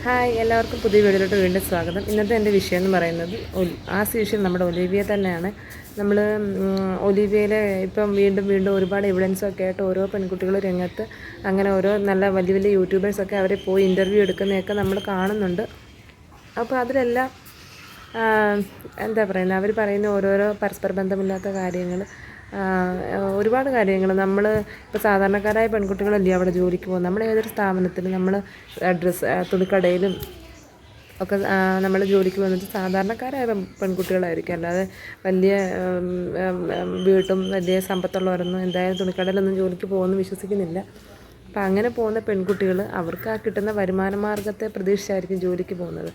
Hi, എല്ലാവർക്കും പുതിയ വീഡിയോയിലോട്ട് വീണ്ടും സ്വാഗതം. ഇന്നത്തെ എൻ്റെ വിഷയം എന്ന് പറയുന്നത് യൂഷ്വൽ നമ്മുടെ ഒലിവിയ തന്നെയാണ്. നമ്മൾ ഒലിവിയയിലെ ഇപ്പം വീണ്ടും ഒരുപാട് എവിഡൻസൊക്കെ ആയിട്ട് ഓരോ പെൺകുട്ടികൾ രംഗത്ത് അങ്ങനെ ഓരോ നല്ല വലിയ വലിയ യൂട്യൂബേഴ്സൊക്കെ അവരെ പോയി ഇൻ്റർവ്യൂ എടുക്കുന്നതൊക്കെ നമ്മൾ കാണുന്നുണ്ട്. അപ്പോൾ അതിലെല്ലാം എന്താ പറയുന്നത്, അവർ പറയുന്ന ഓരോരോ പരസ്പര ബന്ധമില്ലാത്ത കാര്യങ്ങൾ, ഒരുപാട് കാര്യങ്ങൾ. നമ്മൾ ഇപ്പോൾ സാധാരണക്കാരായ പെൺകുട്ടികളല്ലേ അവിടെ ജോലിക്ക് പോകും. നമ്മൾ ഏതൊരു സ്ഥാപനത്തിൽ നമ്മൾ തുണിക്കടയിലും ഒക്കെ നമ്മൾ ജോലിക്ക് വന്നിട്ട് സാധാരണക്കാരായ പെൺകുട്ടികളായിരിക്കും. അല്ലാതെ വലിയ വീട്ടും വലിയ സമ്പത്തുള്ളവരൊന്നും എന്തായാലും തുണിക്കടയിലൊന്നും ജോലിക്ക് പോകുമെന്ന് വിശ്വസിക്കുന്നില്ല. അപ്പോൾ അങ്ങനെ പോകുന്ന പെൺകുട്ടികൾ അവർക്ക് ആ കിട്ടുന്ന വരുമാന മാർഗ്ഗത്തെ പ്രതീക്ഷിച്ചായിരിക്കും ജോലിക്ക് പോകുന്നത്.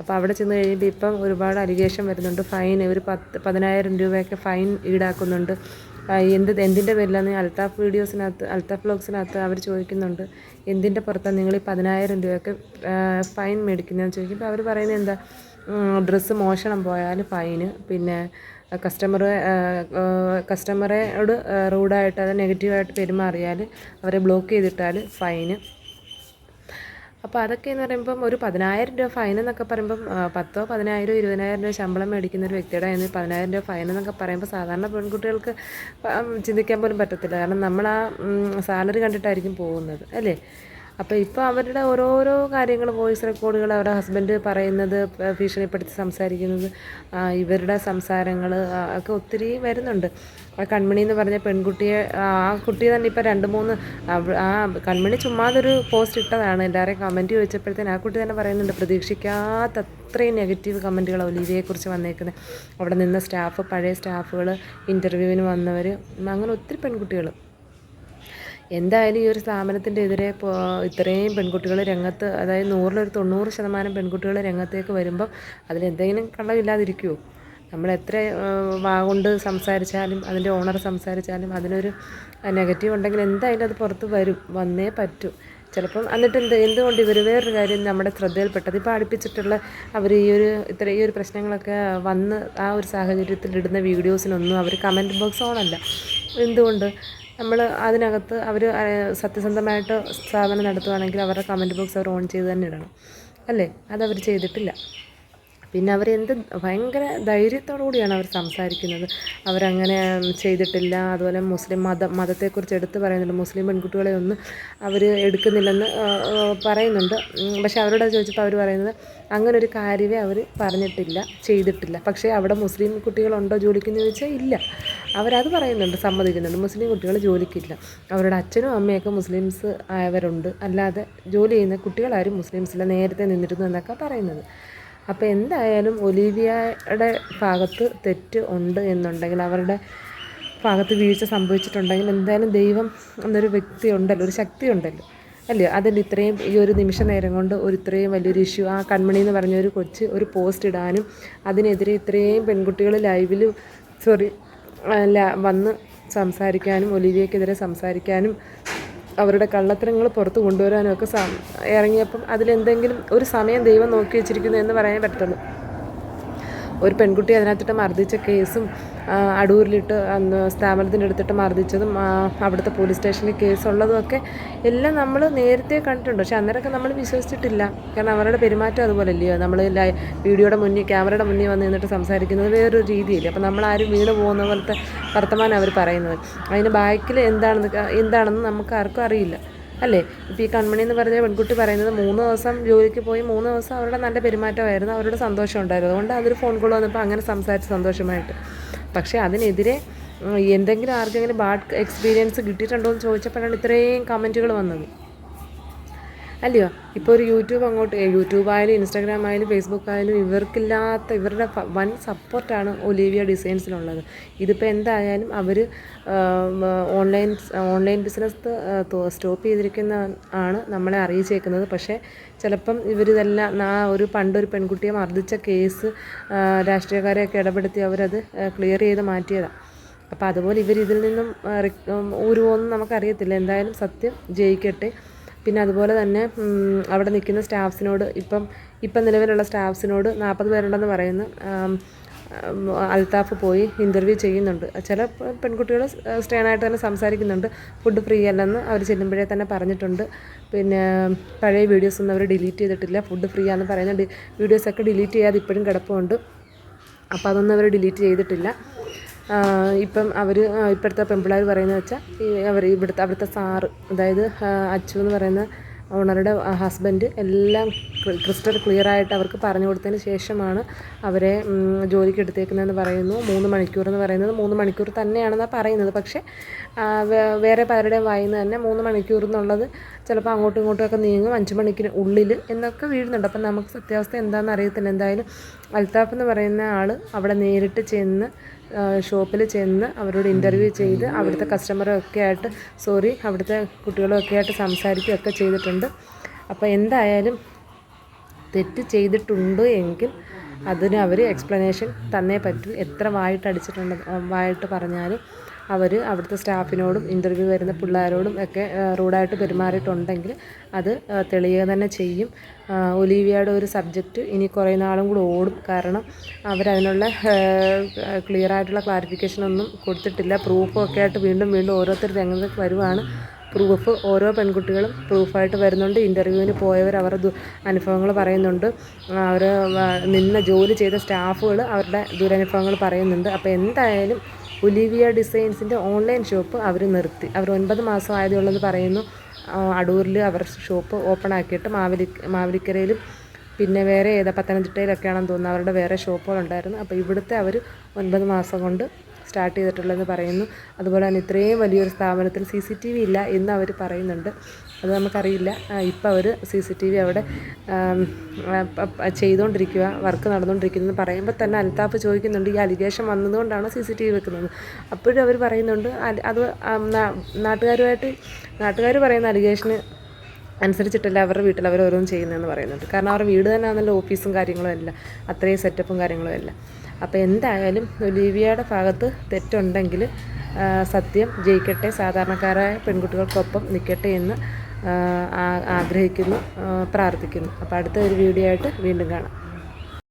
അപ്പോൾ അവിടെ ചെന്ന് കഴിയുമ്പോൾ ഇപ്പം ഒരുപാട് അലിഗേഷൻ വരുന്നുണ്ട്. ഫൈൻ ഒരു 10,000 രൂപയൊക്കെ ഫൈൻ ഈടാക്കുന്നുണ്ട്. എന്തിൻ്റെ പേരിലാണ് അൽത്താഫ് വ്ലോഗ്സിനകത്ത് അവർ ചോദിക്കുന്നുണ്ട്, എന്തിൻ്റെ പുറത്താണ് നിങ്ങൾ ഈ 10,000 രൂപയൊക്കെ ഫൈൻ മേടിക്കുന്നതെന്ന് ചോദിക്കുമ്പോൾ അവർ പറയുന്നത് എന്താ, ഡ്രസ്സ് മോഷണം പോയാൽ ഫൈന്, പിന്നെ കസ്റ്റമറോട് റൂഡായിട്ട് അത് നെഗറ്റീവായിട്ട് പെരുമാറിയാൽ അവരെ ബ്ലോക്ക് ചെയ്തിട്ടാൽ ഫൈന്. അപ്പോൾ അതൊക്കെ എന്ന് പറയുമ്പം ഒരു 10,000 രൂപ ഫൈൻ എന്നൊക്കെ പറയുമ്പം 10,000, 10,000, 20,000 രൂപ ശമ്പളം മേടിക്കുന്ന ഒരു വ്യക്തിയുടെ കയ്യിൽ നിന്ന് 10,000 രൂപ ഫൈൻ എന്നൊക്കെ പറയുമ്പോൾ സാധാരണ പെൺകുട്ടികൾക്ക് ചിന്തിക്കാൻ പോലും പറ്റത്തില്ല. കാരണം നമ്മൾ ആ സാലറി കണ്ടിട്ടായിരിക്കും പോകുന്നത്, അല്ലേ? അപ്പോൾ ഇപ്പോൾ അവരുടെ ഓരോരോ കാര്യങ്ങൾ, വോയിസ് റെക്കോർഡുകൾ, അവരുടെ ഹസ്ബൻഡ് പറയുന്നത്, ഭീഷണിപ്പെടുത്തി സംസാരിക്കുന്നത്, ഇവരുടെ സംസാരങ്ങൾ ഒക്കെ ഒത്തിരി വരുന്നുണ്ട്. ആ കൺമണി എന്ന് പറഞ്ഞ പെൺകുട്ടിയെ, ആ കുട്ടി തന്നെ ഇപ്പോൾ 2-3 ആ കൺമണി ചുമ്മാതൊരു പോസ്റ്റ് ഇട്ടതാണ്. എല്ലാവരെയും കമൻറ്റ് ചോദിച്ചപ്പോഴത്തേന് ആ കുട്ടി തന്നെ പറയുന്നുണ്ട്, പ്രതീക്ഷിക്കാത്ത അത്രയും നെഗറ്റീവ് കമൻറ്റുകൾ ഒലിവിയെക്കുറിച്ച് വന്നേക്കുന്നത്. അവിടെ നിന്ന് സ്റ്റാഫ്, പഴയ സ്റ്റാഫുകൾ, ഇൻ്റർവ്യൂവിന് വന്നവർ, അങ്ങനെ ഒത്തിരി പെൺകുട്ടികൾ. എന്തായാലും ഈ ഒരു സ്ഥാപനത്തിൻ്റെ എതിരെ ഇത്രയും പെൺകുട്ടികൾ രംഗത്ത്, അതായത് 100-ൽ 90% പെൺകുട്ടികൾ രംഗത്തേക്ക് വരുമ്പം അതിലെന്തെങ്കിലും കള്ളമില്ലാതിരിക്കുമോ? നമ്മൾ എത്ര കൊണ്ട് സംസാരിച്ചാലും, അതിൻ്റെ ഓണർ സംസാരിച്ചാലും അതിനൊരു നെഗറ്റീവ് ഉണ്ടെങ്കിൽ എന്തായാലും അത് പുറത്ത് വന്നേ പറ്റൂ. ചിലപ്പം എന്നിട്ട് എന്തുകൊണ്ട് ഇവർ വേറൊരു കാര്യം നമ്മുടെ ശ്രദ്ധയിൽപ്പെട്ടത്, ഇപ്പോൾ അടുപ്പിച്ചിട്ടുള്ള അവർ ഈ ഒരു പ്രശ്നങ്ങളൊക്കെ വന്ന് ആ ഒരു സാഹചര്യത്തിൽ ഇടുന്ന വീഡിയോസിനൊന്നും അവർ കമൻറ്റ് ബോക്സ് ഓണല്ല. എന്തുകൊണ്ട്? നമ്മൾ അതിനകത്ത് അവർ സത്യസന്ധമായിട്ട് സ്ഥാപനം നടത്തുകയാണെങ്കിൽ അവരുടെ കമൻറ്റ് ബോക്സ് അവർ ഓൺ ചെയ്ത് തന്നെ ഇടണം, അല്ലേ? അതവർ ചെയ്തിട്ടില്ല. പിന്നെ അവരെന്ത് ഭയങ്കര ധൈര്യത്തോടു കൂടിയാണ് അവർ സംസാരിക്കുന്നത്. അവരങ്ങനെ ചെയ്തിട്ടില്ല. അതുപോലെ മുസ്ലിം മതത്തെക്കുറിച്ച് എടുത്ത് പറയുന്നുണ്ട്. മുസ്ലിം പെൺകുട്ടികളെ ഒന്നും അവർ എടുക്കുന്നില്ലെന്ന് പറയുന്നുണ്ട്. പക്ഷേ അവരോട് ചോദിച്ചപ്പോൾ അവർ പറയുന്നത് അങ്ങനെ ഒരു കാര്യമേ അവർ പറഞ്ഞിട്ടില്ല, ചെയ്തിട്ടില്ല. പക്ഷേ അവിടെ മുസ്ലിം കുട്ടികളുണ്ടോ ജോലിക്കെന്ന് ചോദിച്ചാൽ ഇല്ല. അവരത് പറയുന്നുണ്ട്, സമ്മതിക്കുന്നുണ്ട്. മുസ്ലിം കുട്ടികൾ ജോലിക്കില്ല. അവരുടെ അച്ഛനും അമ്മയൊക്കെ മുസ്ലിംസ് ആയവരുണ്ട്, അല്ലാതെ ജോലി ചെയ്യുന്ന കുട്ടികളാരും മുസ്ലിംസില്ല, നേരത്തെ നിന്നിരുന്നു എന്നൊക്കെ പറയുന്നത്. അപ്പോൾ എന്തായാലും ഒലിവിയയുടെ ഭാഗത്ത് തെറ്റ് ഉണ്ട് എന്നുണ്ടെങ്കിൽ, അവരുടെ ഭാഗത്ത് വീഴ്ച സംഭവിച്ചിട്ടുണ്ടെങ്കിൽ, എന്തായാലും ദൈവം എന്നൊരു വ്യക്തി ഉണ്ടല്ലോ, ഒരു ശക്തി ഉണ്ടല്ലോ, അല്ലയോ? അതിൽ ഇത്രയും ഈ ഒരു നിമിഷ നേരം കൊണ്ട് ഇത്രയും വലിയൊരു ഇഷ്യൂ, ആ കൺമണി എന്ന് പറഞ്ഞൊരു കൊച്ച് ഒരു പോസ്റ്റ് ഇടാനും അതിനെതിരെ ഇത്രയും പെൺകുട്ടികൾ ലൈവിൽ വന്ന് സംസാരിക്കാനും, ഒലിവിയക്കെതിരെ സംസാരിക്കാനും അവരുടെ കള്ളത്തരങ്ങൾ പുറത്ത് കൊണ്ടുവരാനും ഒക്കെ ഇറങ്ങിയപ്പം അതിലെന്തെങ്കിലും ഒരു സമയം ദൈവം നോക്കി വെച്ചിരിക്കുന്നു എന്ന് പറയാൻ പറ്റുള്ളൂ. ഒരു പെൺകുട്ടി അതിനകത്തിട്ട് മർദ്ദിച്ച കേസും, അടൂരിലിട്ട് സ്ഥാപനത്തിൻ്റെ അടുത്തിട്ട് മർദ്ദിച്ചതും, അവിടുത്തെ പോലീസ് സ്റ്റേഷനിൽ കേസുള്ളതുമൊക്കെ എല്ലാം നമ്മൾ നേരത്തെ കണ്ടിട്ടുണ്ട്. പക്ഷെ അന്നേരമൊക്കെ നമ്മൾ വിശ്വസിച്ചിട്ടില്ല. കാരണം അവരുടെ പെരുമാറ്റം അതുപോലെ അല്ലയോ. നമ്മൾ ക്യാമറയുടെ മുന്നിൽ വന്ന് നിന്നിട്ട് സംസാരിക്കുന്നത് വേറൊരു രീതിയില്ല. അപ്പോൾ നമ്മളാരും വീണ് പോകുന്ന പോലത്തെ വർത്തമാനം അവർ പറയുന്നത്. അതിന് ബാക്കിൽ എന്താണെന്ന് നമുക്ക് ആർക്കും അറിയില്ല, അല്ലേ? ഇപ്പോൾ ഈ കൺമണി എന്ന് പറഞ്ഞ പെൺകുട്ടി പറയുന്നത് 3 ദിവസം ജോലിക്ക് പോയി, 3 ദിവസം അവരുടെ നല്ല പെരുമാറ്റമായിരുന്നു, അവരുടെ സന്തോഷം ഉണ്ടായിരുന്നു. അതുകൊണ്ട് അതൊരു ഫോൺ കോൾ വന്നപ്പോൾ അങ്ങനെ സംസാരിച്ച് സന്തോഷമായിട്ട്. പക്ഷേ അതിനെതിരെ എന്തെങ്കിലും ആർക്കെങ്കിലും ബാഡ് എക്സ്പീരിയൻസ് കിട്ടിയിട്ടുണ്ടോ എന്ന് ചോദിച്ചപ്പോഴാണ് ഇത്രയും കമൻറ്റുകൾ വന്നത്, അല്ലയോ? ഇപ്പോൾ ഒരു യൂട്യൂബ് ആയാലും Instagram ആയാലും Facebook ആയാലും ഇവരുടെ വൻ സപ്പോർട്ടാണ് ഒലിവിയ ഡിസൈൻസിനുള്ളത്. ഇതിപ്പോൾ എന്തായാലും അവർ ഓൺലൈൻ ബിസിനസ് സ്റ്റോപ്പ് ചെയ്തിരിക്കുന്ന ആണ് നമ്മളെ അറിയിച്ചേക്കുന്നത്. പക്ഷേ ചിലപ്പം ഇവരിതെല്ലാം പണ്ടൊരു പെൺകുട്ടിയെ മർദ്ദിച്ച കേസ് രാഷ്ട്രീയക്കാരെയൊക്കെ ഇടപെടുത്തി അവരത് ക്ലിയർ ചെയ്ത് മാറ്റിയതാണ്. അപ്പോൾ അതുപോലെ ഇതിൽ നിന്നും ഊരുവോന്നും നമുക്കറിയത്തില്ല. എന്തായാലും സത്യം ജയിക്കട്ടെ. പിന്നെ അതുപോലെ തന്നെ അവിടെ നിൽക്കുന്ന സ്റ്റാഫ്സിനോട്, ഇപ്പം നിലവിലുള്ള സ്റ്റാഫ്സിനോട് 40 പേരുണ്ടെന്ന് പറയുന്നു. അൽത്താഫ് പോയി ഇൻ്റർവ്യൂ ചെയ്യുന്നുണ്ട്. ചില പെൺകുട്ടികൾ സ്റ്റേണായിട്ട് തന്നെ സംസാരിക്കുന്നുണ്ട്. ഫുഡ് ഫ്രീ അല്ലെന്ന് അവർ ചെല്ലുമ്പോഴേ തന്നെ പറഞ്ഞിട്ടുണ്ട്. പിന്നെ പഴയ വീഡിയോസൊന്നും അവർ ഡിലീറ്റ് ചെയ്തിട്ടില്ല. ഫുഡ് ഫ്രീ ആണെന്ന് പറയുന്ന വീഡിയോസൊക്കെ ഡിലീറ്റ് ചെയ്യാതെ ഇപ്പോഴും കിടപ്പുണ്ട്. അപ്പോൾ അതൊന്നും അവർ ഡിലീറ്റ് ചെയ്തിട്ടില്ല. ഇപ്പം അവർ ഇപ്പോഴത്തെ പെൺപിള്ളേർ പറയുന്നത് വെച്ചാൽ അവിടുത്തെ സാറ്, അതായത് അച്ചു എന്ന് പറയുന്ന ഓണറുടെ ഹസ്ബൻഡ് എല്ലാം ക്രിസ്റ്റൽ ക്ലിയറായിട്ട് അവർക്ക് പറഞ്ഞു കൊടുത്തതിന് ശേഷമാണ് അവരെ ജോലിക്ക് എടുത്തേക്കുന്നതെന്ന് പറയുന്നു. 3 മണിക്കൂർ എന്ന് പറയുന്നത് 3 മണിക്കൂർ തന്നെയാണെന്നാണ് പറയുന്നത്. പക്ഷേ വേറെ പലരുടെയും വായിന്ന് തന്നെ 3 മണിക്കൂർ എന്നുള്ളത് ചിലപ്പോൾ അങ്ങോട്ടും ഇങ്ങോട്ടുമൊക്കെ നീങ്ങും 5 മണിക്കൂർ ഉള്ളിൽ എന്നൊക്കെ വീഴുന്നുണ്ട്. അപ്പം നമുക്ക് സത്യാവസ്ഥ എന്താണെന്ന് അറിയത്തില്ല. എന്തായാലും അൽത്താഫ് എന്ന് പറയുന്ന ആൾ അവിടെ നേരിട്ട് ചെന്ന് ഷോപ്പിൽ ചെന്ന് അവരോട് ഇൻ്റർവ്യൂ ചെയ്ത് അവിടുത്തെ കസ്റ്റമറൊക്കെ ആയിട്ട് അവിടുത്തെ കുട്ടികളൊക്കെ ആയിട്ട് സംസാരിക്കുകയൊക്കെ ചെയ്തിട്ടുണ്ട്. അപ്പോൾ എന്തായാലും തെറ്റ് ചെയ്തിട്ടുണ്ട് എങ്കിൽ അതിന് അവർ എക്സ്പ്ലനേഷൻ തന്നേ പറ്റൂ. എത്ര വായിട്ട് പറഞ്ഞാലും അവർ അവിടുത്തെ സ്റ്റാഫിനോടും ഇൻ്റർവ്യൂ വരുന്ന പിള്ളേരോടും ഒക്കെ റൂഡായിട്ട് പെരുമാറിയിട്ടുണ്ടെങ്കിൽ അത് തെളിയുക തന്നെ ചെയ്യും. ഒലീവിയയുടെ ഒരു സബ്ജക്റ്റ് ഇനി കുറേ നാളും കൂടി ഓടും. കാരണം അവരതിനുള്ള ക്ലിയറായിട്ടുള്ള ക്ലാരിഫിക്കേഷനൊന്നും കൊടുത്തിട്ടില്ല. പ്രൂഫും ഒക്കെ ആയിട്ട് വീണ്ടും ഓരോരുത്തർ രംഗത്ത് വരുവാണ്. പ്രൂഫ് ഓരോ പെൺകുട്ടികളും പ്രൂഫായിട്ട് വരുന്നുണ്ട്. ഇൻ്റർവ്യൂവിന് പോയവർ അവരുടെ അനുഭവങ്ങൾ പറയുന്നുണ്ട്. അവർ ജോലി ചെയ്ത സ്റ്റാഫുകൾ അവരുടെ ദുരനുഭവങ്ങൾ പറയുന്നുണ്ട്. അപ്പോൾ എന്തായാലും ഒലിവിയ ഡിസൈൻസിൻ്റെ ഓൺലൈൻ ഷോപ്പ് അവർ നിർത്തി. അവർ 9 മാസം ആയതേ ഉള്ളെന്ന് പറയുന്നു. അടൂരിൽ അവർ ഷോപ്പ് ഓപ്പൺ ആക്കിയിട്ട് മാവേലിക്കരയിലും പിന്നെ വേറെ പത്തനംതിട്ടയിലൊക്കെയാണെന്ന് തോന്നുന്നു അവരുടെ വേറെ ഷോപ്പുകളുണ്ടായിരുന്നു. അപ്പോൾ ഇവിടുത്തെ അവർ 9 മാസം കൊണ്ട് സ്റ്റാർട്ട് ചെയ്തിട്ടുള്ളതെന്ന് പറയുന്നു. അതുപോലെ തന്നെ ഇത്രയും വലിയൊരു സ്ഥാപനത്തിൽ CCTV ഇല്ല എന്ന് അവർ പറയുന്നുണ്ട്. അത് നമുക്കറിയില്ല. ഇപ്പോൾ അവർ CCTV അവിടെ ചെയ്തുകൊണ്ടിരിക്കുക, വർക്ക് നടന്നുകൊണ്ടിരിക്കുന്നത് പറയുമ്പോൾ തന്നെ അൽത്താഫ് ചോദിക്കുന്നുണ്ട്, ഈ അലിഗേഷൻ വന്നതുകൊണ്ടാണോ CCTV വെക്കുന്നത്? അപ്പോഴും അവർ പറയുന്നുണ്ട് അത് നാട്ടുകാർ പറയുന്ന അലിഗേഷന് അനുസരിച്ചിട്ടല്ല അവരുടെ വീട്ടിൽ അവർ ഓരോന്നും ചെയ്യുന്നതെന്ന് പറയുന്നുണ്ട്. കാരണം അവരുടെ വീട് തന്നെ ആണല്ലോ ഓഫീസും കാര്യങ്ങളും എല്ലാം, അത്രയും സെറ്റപ്പും കാര്യങ്ങളും എല്ലാം. അപ്പോൾ എന്തായാലും ഒലീവിയയുടെ ഭാഗത്ത് തെറ്റുണ്ടെങ്കിൽ സത്യം ജയിക്കട്ടെ, സാധാരണക്കാരായ പെൺകുട്ടികൾക്കൊപ്പം നിൽക്കട്ടെ എന്ന് ആഗ്രഹിക്കുന്നു, പ്രാർത്ഥിക്കുന്നു. അപ്പോൾ അടുത്ത ഒരു വീഡിയോ ആയിട്ട് വീണ്ടും കാണാം.